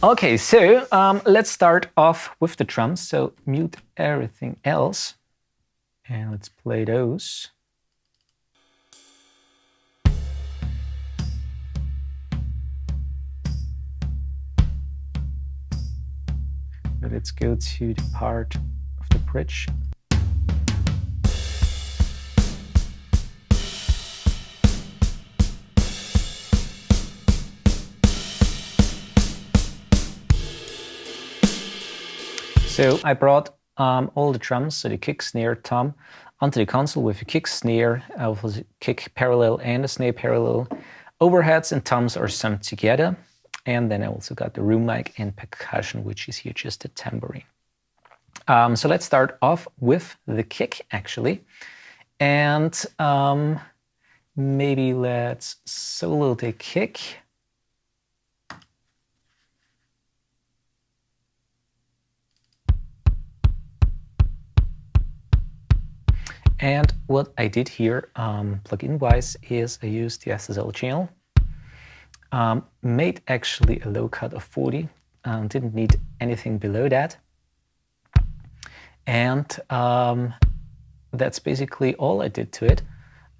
Okay, so let's start off with the drums. So mute everything else and let's play those. But let's go to the part of the bridge. So I brought all the drums, so the kick, snare, tom, onto the console with a kick, snare, a kick parallel and a snare parallel. Overheads and toms are summed together. And then I also got the room mic and percussion, which is here just a tambourine. So let's start off with the kick, actually. And maybe let's solo the kick. And what I did here, plugin-wise, is I used the SSL channel. Made actually a low cut of 40, didn't need anything below that. And that's basically all I did to it.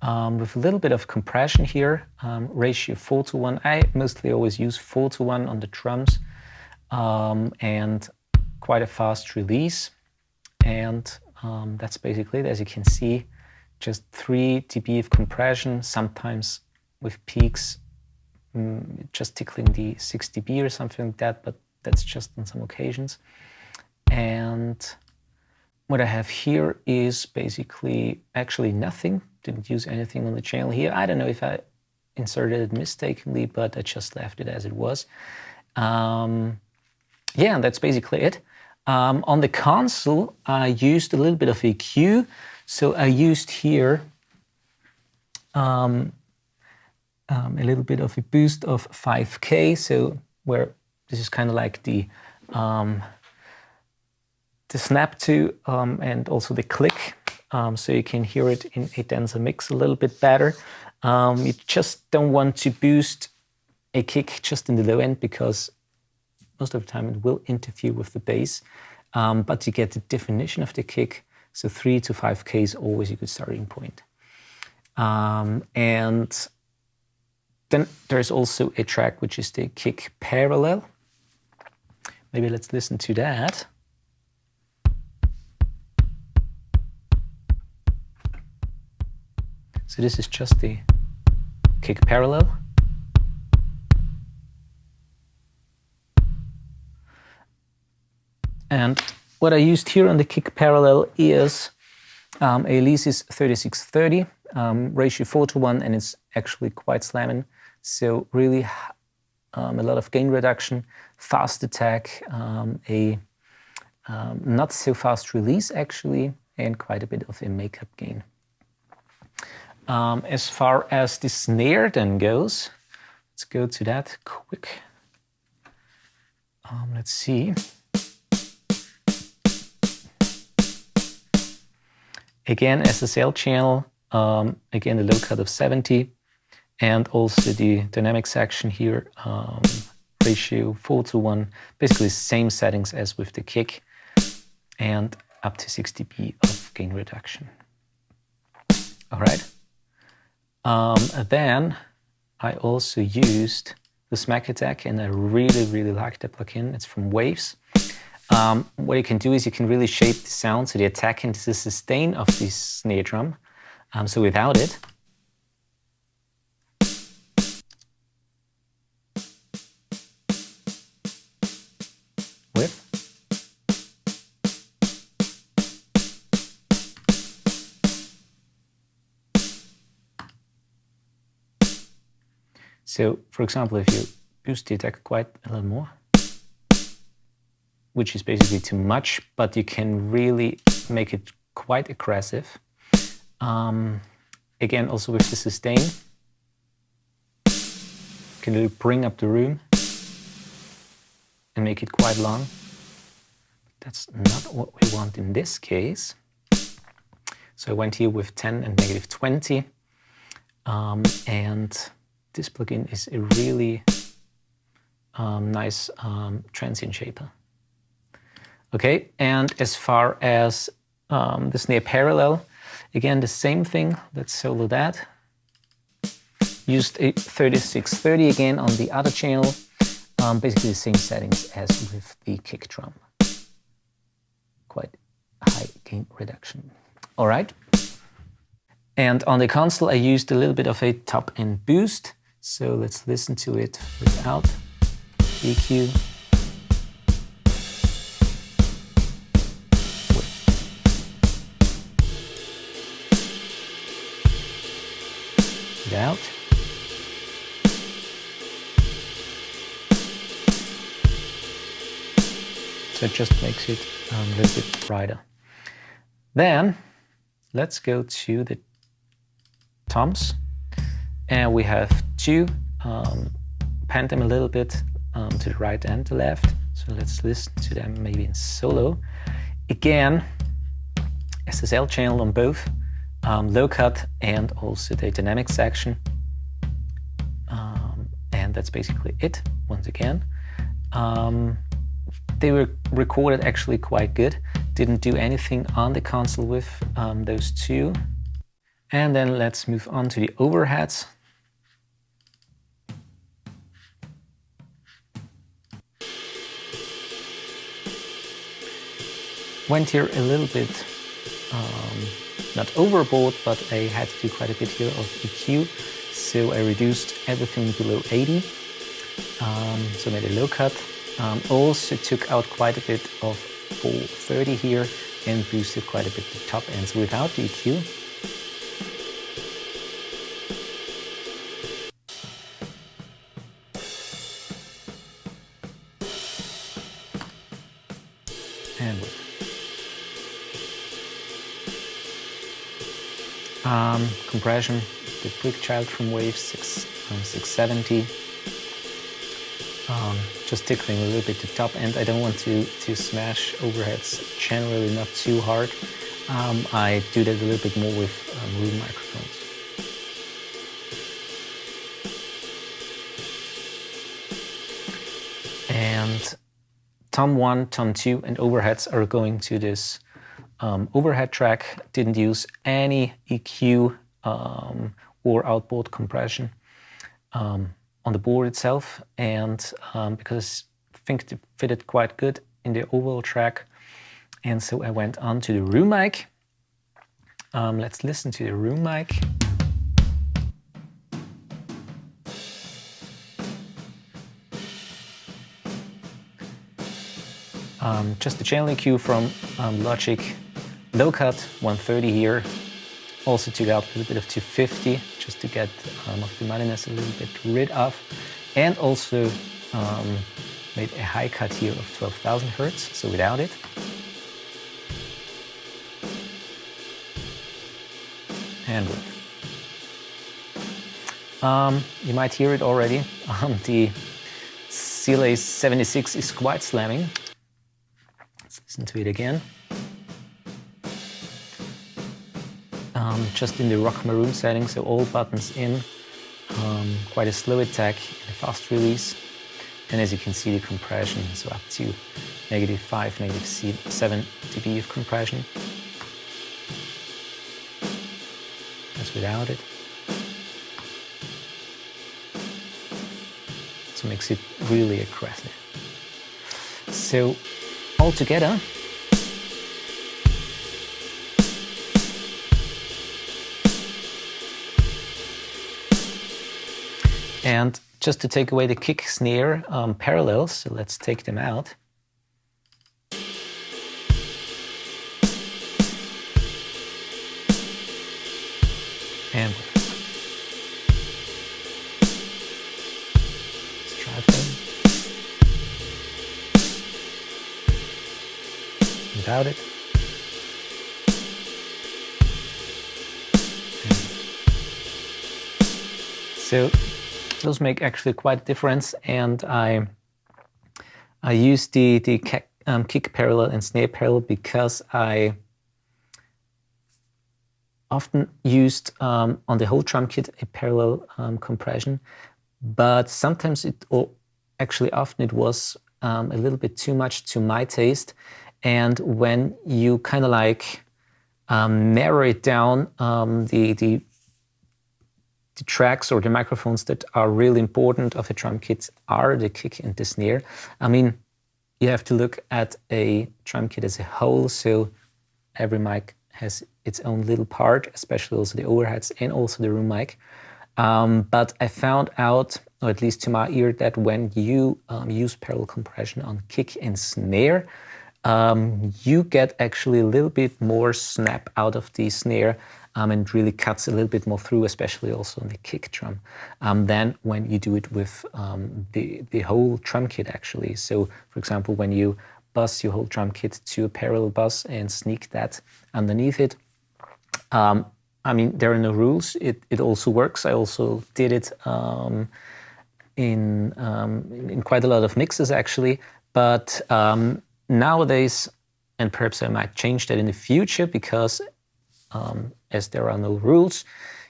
With a little bit of compression here, ratio 4:1. I mostly always use 4:1 on the drums, and quite a fast release. And that's basically it. As you can see, just 3 dB of compression, sometimes with peaks just tickling the 6 dB or something like that, but that's just on some occasions. And what I have here is basically actually nothing. Didn't use anything on the channel here. I don't know if I inserted it mistakenly, but I just left it as it was. Yeah, and that's basically it. On the console, I used a little bit of EQ. So I used here a little bit of a boost of 5K. So where this is kind of like the snap to and also the click. So you can hear it in a denser mix a little bit better. You just don't want to boost a kick just in the low end because most of the time it will interfere with the bass, but you get the definition of the kick. So 3 to 5K is always a good starting point. And then there's also a track which is the kick parallel. Maybe let's listen to that. So this is just the kick parallel. And what I used here on the kick parallel is a Alesis 3630, ratio 4:1, and it's actually quite slamming. So really a lot of gain reduction, fast attack, a not so fast release actually, and quite a bit of a makeup gain. As far as the snare then goes, let's go to that quick. Let's see. Again, SSL channel, again the low cut of 70, and also the dynamic section here, ratio 4:1, basically same settings as with the kick, and up to 6 dB of gain reduction. All right. Then I also used the Smack Attack, and I really like that plugin. It's from Waves. What you can do is you can really shape the sound, so the attack and the sustain of this snare drum. So without it, with, so for example, if you boost the attack quite a little more, which is basically too much, but you can really make it quite aggressive. Again, also with the sustain, you can really bring up the room and make it quite long. That's not what we want in this case. So I went here with 10 and -20. And this plugin is a really nice transient shaper. Okay, and as far as the snare parallel, again the same thing. Let's solo that. Used a 3630 again on the other channel. Basically the same settings as with the kick drum. Quite high gain reduction. All right. And on the console, I used a little bit of a top end boost. So let's listen to it without EQ. Without. So it just makes it a little bit brighter. Then let's go to the toms, and we have two, pan them a little bit to the right and the left. So let's listen to them maybe in solo. Again, SSL channel on both, low cut and also the dynamic section. And that's basically it, once again. They were recorded actually quite good. Didn't do anything on the console with those two. And then let's move on to the overheads. Went here a little bit, not overboard, but I had to do quite a bit here of EQ. So I reduced everything below 80. So made a low cut. Also took out quite a bit of 430 here and boosted quite a bit the top ends without the EQ. And with compression, the quick child from Wave 670. Just tickling a little bit the top end. I don't want to smash overheads, generally not too hard. I do that a little bit more with room microphones. And tom 1, tom 2 and overheads are going to this overhead track. Didn't use any EQ or outboard compression on the board itself, and because I think it fitted quite good in the overall track, and so I went on to the room mic. Let's listen to the room mic. Just the channel EQ from Logic, low cut 130 here. Also took out a little bit of 250 just to get of the muddiness a little bit rid of, and also made a high cut here of 12,000 Hertz, so without it. And with. You might hear it already. The CLA 76 is quite slamming. Let's listen to it again. Just in the rock maroon setting, so all buttons in, quite a slow attack and a fast release. And as you can see, the compression, so up to -5, -7 dB of compression. That's without it. So makes it really aggressive. So all together, and just to take away the kick snare parallels, so let's take them out. And let's try them without it. So those make actually quite a difference, and I use the kick parallel and snare parallel because I often used on the whole drum kit a parallel compression, but sometimes it, or actually often it was a little bit too much to my taste. And when you kind of like narrow it down, the tracks or the microphones that are really important of a drum kit are the kick and the snare. I mean, you have to look at a drum kit as a whole, so every mic has its own little part, especially also the overheads and also the room mic. But I found out, or at least to my ear, that when you use parallel compression on kick and snare, you get actually a little bit more snap out of the snare and really cuts a little bit more through, especially also on the kick drum, than when you do it with the whole drum kit actually. So for example, when you bus your whole drum kit to a parallel bus and sneak that underneath it, I mean, there are no rules. It also works. I also did it in quite a lot of mixes actually, but nowadays, and perhaps I might change that in the future, because as there are no rules,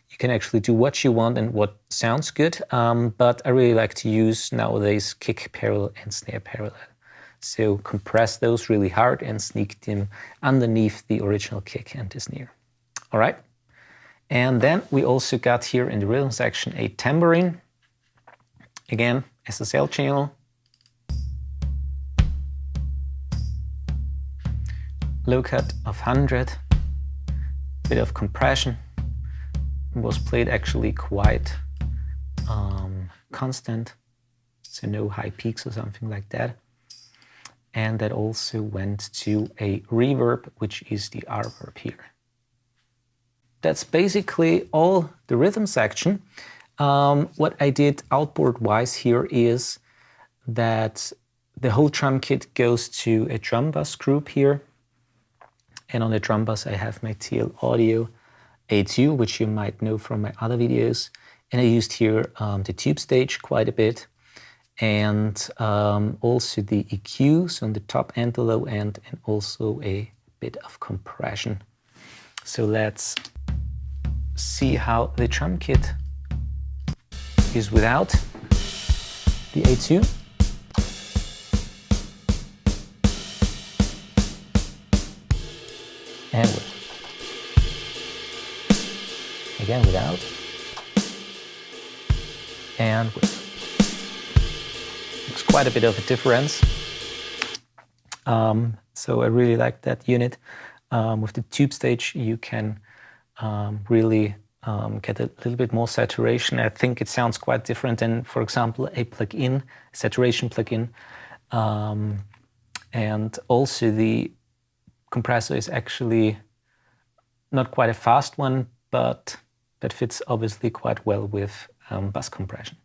you can actually do what you want and what sounds good. But I really like to use nowadays kick parallel and snare parallel. So compress those really hard and sneak them underneath the original kick and the snare. All right. And then we also got here in the rhythm section a tambourine. Again, SSL channel. Low cut of 100, bit of compression. It was played actually quite constant, so no high peaks or something like that. And that also went to a reverb, which is the R-verb here. That's basically all the rhythm section. What I did outboard-wise here is that the whole drum kit goes to a drum bus group here. And on the drum bus, I have my TL Audio A2, which you might know from my other videos. And I used here the tube stage quite a bit. And also the EQs on the top and the low end, and also a bit of compression. So let's see how the drum kit is without the A2. And with. Again without. And with. It's quite a bit of a difference. So I really like that unit. With the tube stage, you can really get a little bit more saturation. I think it sounds quite different than, for example, a plugin, saturation plugin. And also the compressor is actually not quite a fast one, but that fits obviously quite well with bus compression.